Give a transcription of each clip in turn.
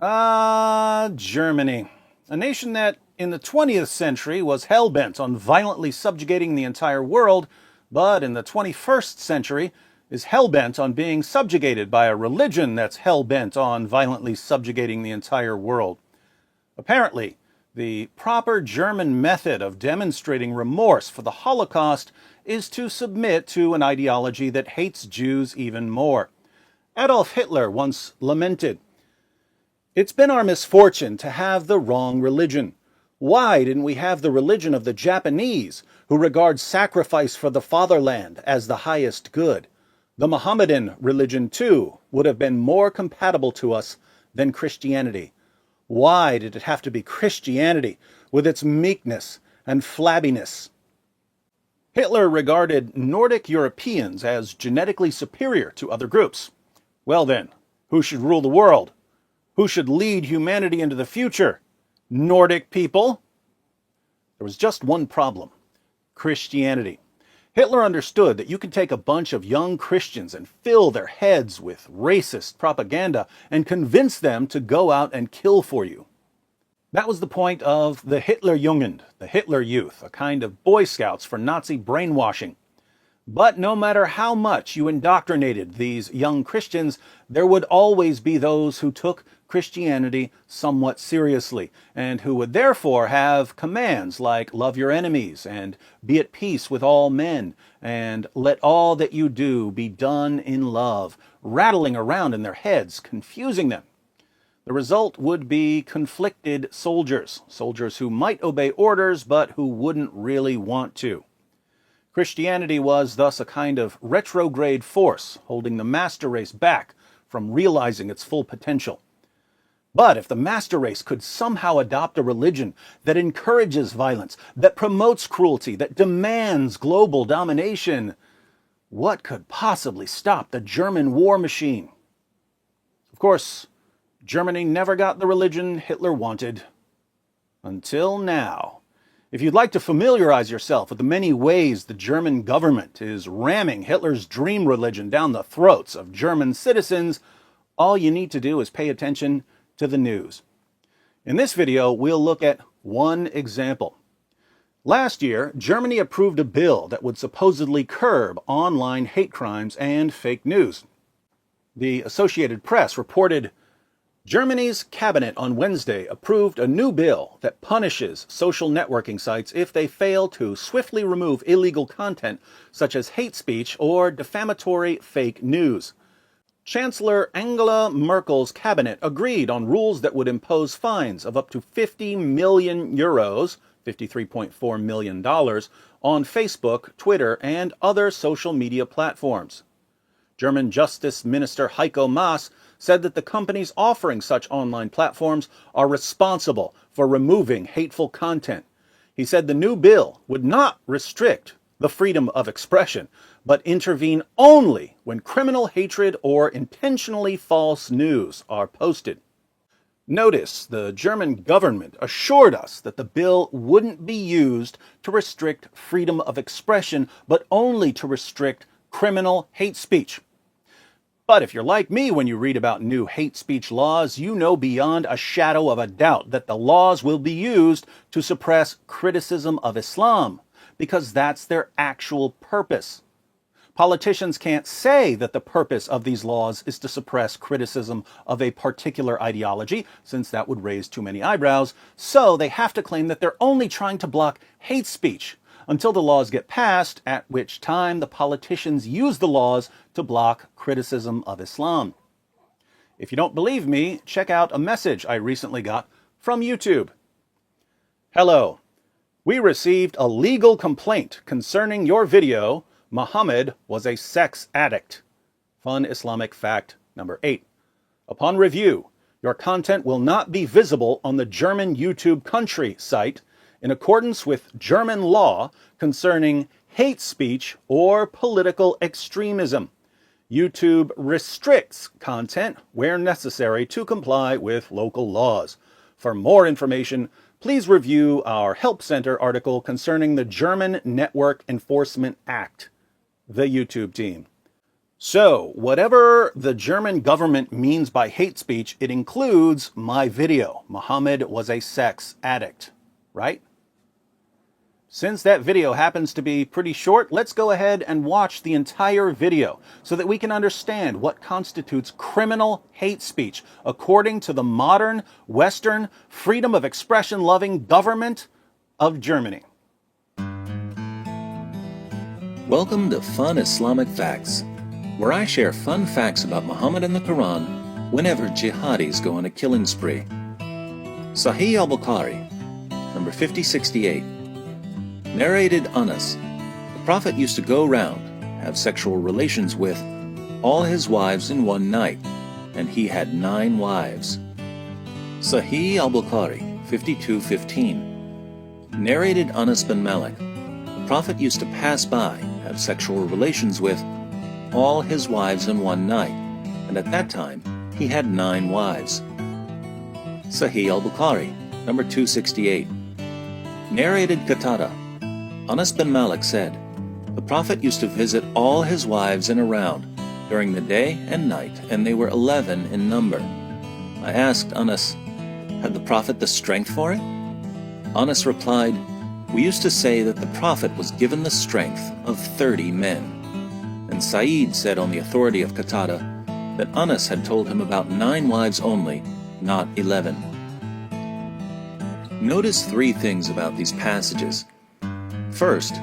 Germany. A nation that in the 20th century was hell-bent on violently subjugating the entire world, but in the 21st century is hell-bent on being subjugated by a religion that's hell-bent on violently subjugating the entire world. Apparently, the proper German method of demonstrating remorse for the Holocaust is to submit to an ideology that hates Jews even more. Adolf Hitler once lamented, "It's been our misfortune to have the wrong religion. Why didn't we have the religion of the Japanese, who regard sacrifice for the fatherland as the highest good? The Mohammedan religion, too, would have been more compatible to us than Christianity. Why did it have to be Christianity, with its meekness and flabbiness?" Hitler regarded Nordic Europeans as genetically superior to other groups. Well then, who should rule the world? Who should lead humanity into the future? Nordic people? There was just one problem: Christianity. Hitler understood that you could take a bunch of young Christians and fill their heads with racist propaganda and convince them to go out and kill for you. That was the point of the Hitlerjugend, the Hitler Youth, a kind of Boy Scouts for Nazi brainwashing. But no matter how much you indoctrinated these young Christians, there would always be those who took Christianity somewhat seriously, and who would therefore have commands like love your enemies, and be at peace with all men, and let all that you do be done in love, rattling around in their heads, confusing them. The result would be conflicted soldiers, soldiers who might obey orders, but who wouldn't really want to. Christianity was thus a kind of retrograde force, holding the master race back from realizing its full potential. But if the master race could somehow adopt a religion that encourages violence, that promotes cruelty, that demands global domination, what could possibly stop the German war machine? Of course, Germany never got the religion Hitler wanted. Until now. If you'd like to familiarize yourself with the many ways the German government is ramming Hitler's dream religion down the throats of German citizens, all you need to do is pay attention to the news. In this video, we'll look at one example. Last year, Germany approved a bill that would supposedly curb online hate crimes and fake news. The Associated Press reported, Germany's cabinet on Wednesday approved a new bill that punishes social networking sites if they fail to swiftly remove illegal content such as hate speech or defamatory fake news. Chancellor Angela Merkel's cabinet agreed on rules that would impose fines of up to 50 million euros, $53.4 million, on Facebook, Twitter, and other social media platforms. German Justice Minister Heiko Maas said that the companies offering such online platforms are responsible for removing hateful content. He said the new bill would not restrict the freedom of expression, but intervene only when criminal hatred or intentionally false news are posted. Notice the German government assured us that the bill wouldn't be used to restrict freedom of expression, but only to restrict criminal hate speech. But if you're like me when you read about new hate speech laws, you know beyond a shadow of a doubt that the laws will be used to suppress criticism of Islam, because that's their actual purpose. Politicians can't say that the purpose of these laws is to suppress criticism of a particular ideology, since that would raise too many eyebrows, so they have to claim that they're only trying to block hate speech, until the laws get passed, at which time the politicians use the laws to block criticism of Islam. If you don't believe me, check out a message I recently got from YouTube. Hello. We received a legal complaint concerning your video, Muhammad was a sex addict. Fun Islamic fact number 8. Upon review, your content will not be visible on the German YouTube country site in accordance with German law concerning hate speech or political extremism. YouTube restricts content where necessary to comply with local laws. For more information, please review our Help Center article concerning the German Network Enforcement Act. The YouTube team. So, whatever the German government means by hate speech, it includes my video. Muhammad was a sex addict, right? Since that video happens to be pretty short, let's go ahead and watch the entire video so that we can understand what constitutes criminal hate speech according to the modern, Western, freedom of expression loving government of Germany. Welcome to Fun Islamic Facts, where I share fun facts about Muhammad and the Quran whenever jihadis go on a killing spree. Sahih al-Bukhari, number 5068. Narrated Anas, the Prophet used to go round, have sexual relations with all his wives in one night, and he had 9 wives. Sahih al-Bukhari, 5215. Narrated Anas bin Malik, the Prophet used to pass by, have sexual relations with all his wives in one night, and at that time he had 9 wives. Sahih al-Bukhari, number 268. Narrated Qatada, Anas bin Malik said, the Prophet used to visit all his wives in a round during the day and night, and they were 11 in number. I asked Anas, had the Prophet the strength for it? Anas replied, we used to say that the Prophet was given the strength of 30 men. And Sa'id said on the authority of Qatada that Anas had told him about 9 wives only, not 11. Notice 3 things about these passages. First,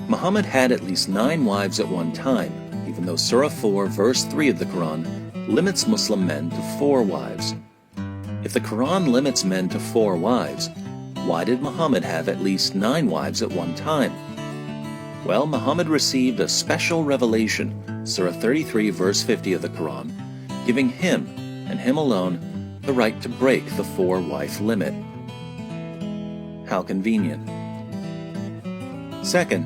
Muhammad had at least 9 wives at one time, even though Surah 4 verse 3 of the Quran limits Muslim men to 4 wives. If the Quran limits men to 4 wives, why did Muhammad have at least 9 wives at one time? Well, Muhammad received a special revelation, Surah 33 verse 50 of the Quran, giving him, and him alone, the right to break the 4-wife limit. How convenient. Second,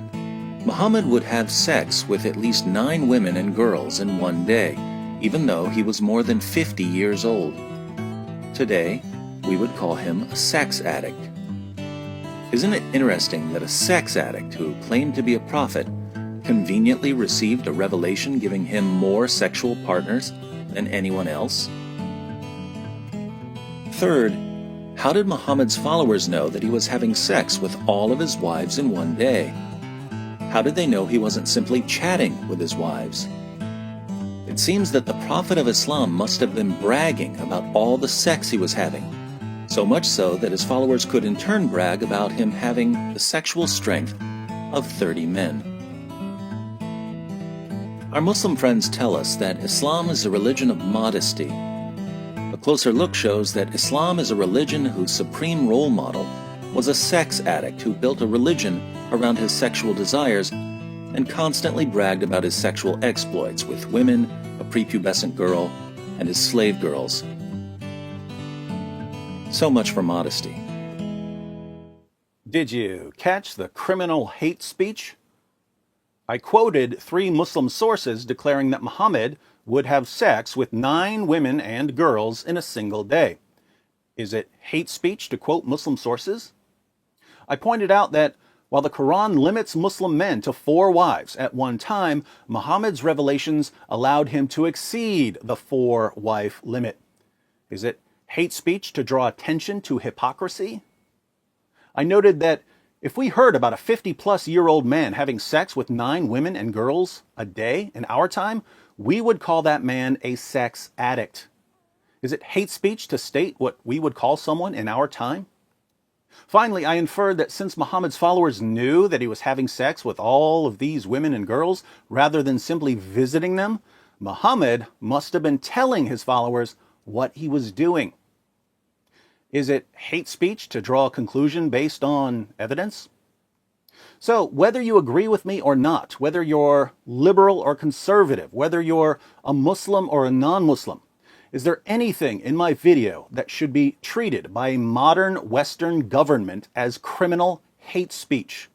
Muhammad would have sex with at least 9 women and girls in one day, even though he was more than 50 years old. Today, we would call him a sex addict. Isn't it interesting that a sex addict who claimed to be a prophet conveniently received a revelation giving him more sexual partners than anyone else? Third, how did Muhammad's followers know that he was having sex with all of his wives in one day? How did they know he wasn't simply chatting with his wives? It seems that the Prophet of Islam must have been bragging about all the sex he was having, so much so that his followers could in turn brag about him having the sexual strength of 30 men. Our Muslim friends tell us that Islam is a religion of modesty. A closer look shows that Islam is a religion whose supreme role model was a sex addict who built a religion around his sexual desires and constantly bragged about his sexual exploits with women, a prepubescent girl, and his slave girls. So much for modesty. Did you catch the criminal hate speech? I quoted 3 Muslim sources declaring that Muhammad would have sex with 9 women and girls in a single day. Is it hate speech to quote Muslim sources? I pointed out that while the Quran limits Muslim men to 4 wives at one time, Muhammad's revelations allowed him to exceed the 4-wife limit. Is it hate speech to draw attention to hypocrisy? I noted that if we heard about a 50-plus-year-old man having sex with 9 women and girls a day in our time, we would call that man a sex addict. Is it hate speech to state what we would call someone in our time? Finally, I inferred that since Muhammad's followers knew that he was having sex with all of these women and girls rather than simply visiting them, Muhammad must have been telling his followers what he was doing. Is it hate speech to draw a conclusion based on evidence? So, whether you agree with me or not, whether you're liberal or conservative, whether you're a Muslim or a non-Muslim, is there anything in my video that should be treated by a modern Western government as criminal hate speech?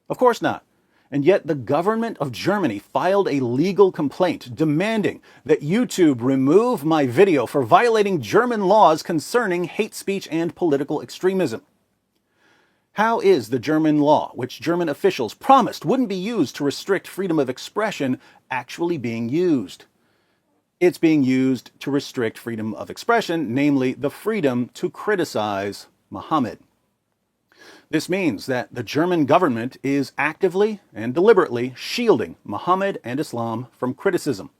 Of course not. And yet the government of Germany filed a legal complaint demanding that YouTube remove my video for violating German laws concerning hate speech and political extremism. How is the German law, which German officials promised wouldn't be used to restrict freedom of expression, actually being used? It's being used to restrict freedom of expression, namely the freedom to criticize Muhammad. This means that the German government is actively and deliberately shielding Muhammad and Islam from criticism.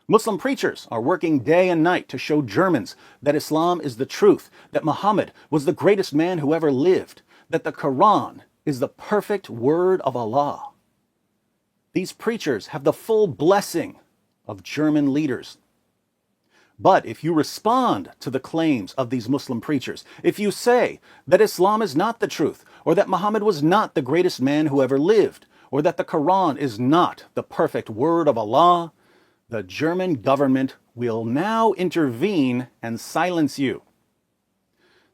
Muslim preachers are working day and night to show Germans that Islam is the truth, that Muhammad was the greatest man who ever lived, that the Quran is the perfect word of Allah. These preachers have the full blessing of German leaders. But if you respond to the claims of these Muslim preachers, if you say that Islam is not the truth, or that Muhammad was not the greatest man who ever lived, or that the Quran is not the perfect word of Allah, the German government will now intervene and silence you.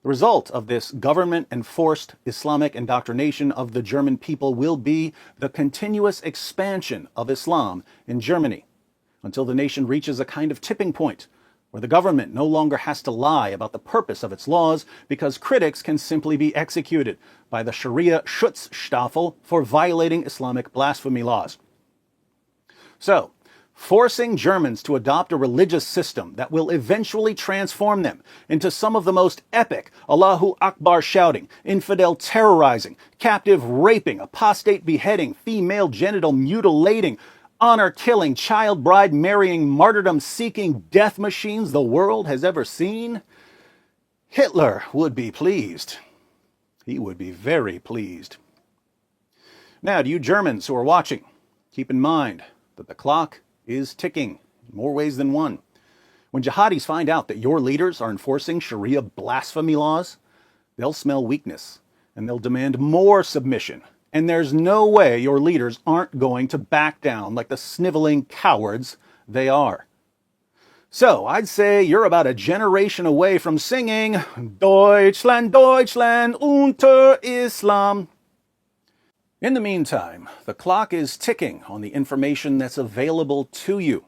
The result of this government-enforced Islamic indoctrination of the German people will be the continuous expansion of Islam in Germany, until the nation reaches a kind of tipping point where the government no longer has to lie about the purpose of its laws because critics can simply be executed by the Sharia Schutzstaffel for violating Islamic blasphemy laws. So, forcing Germans to adopt a religious system that will eventually transform them into some of the most epic Allahu Akbar shouting, infidel terrorizing, captive raping, apostate beheading, female genital mutilating, honor-killing, child bride marrying, martyrdom-seeking death machines the world has ever seen? Hitler would be pleased. He would be very pleased. Now, to you Germans who are watching, keep in mind that the clock is ticking in more ways than one. When jihadis find out that your leaders are enforcing Sharia blasphemy laws, they'll smell weakness and they'll demand more submission. And there's no way your leaders aren't going to back down like the sniveling cowards they are. So I'd say you're about a generation away from singing Deutschland, Deutschland unter Islam. In the meantime, the clock is ticking on the information that's available to you.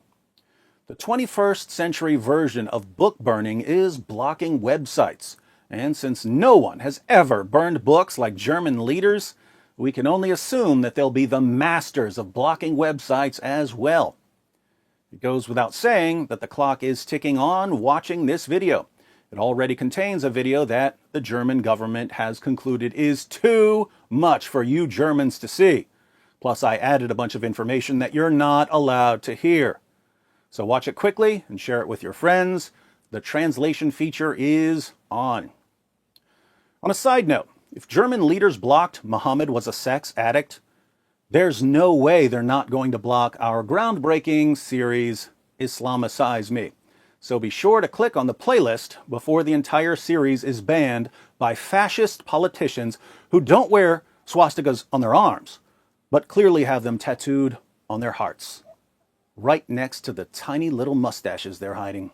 The 21st century version of book burning is blocking websites. And since no one has ever burned books like German leaders, we can only assume that they'll be the masters of blocking websites as well. It goes without saying that the clock is ticking on watching this video. It already contains a video that the German government has concluded is too much for you Germans to see. Plus, I added a bunch of information that you're not allowed to hear. So watch it quickly and share it with your friends. The translation feature is on. On a side note, if German leaders blocked Muhammad was a sex addict, there's no way they're not going to block our groundbreaking series, Islamicize Me. So be sure to click on the playlist before the entire series is banned by fascist politicians who don't wear swastikas on their arms, but clearly have them tattooed on their hearts, right next to the tiny little mustaches they're hiding.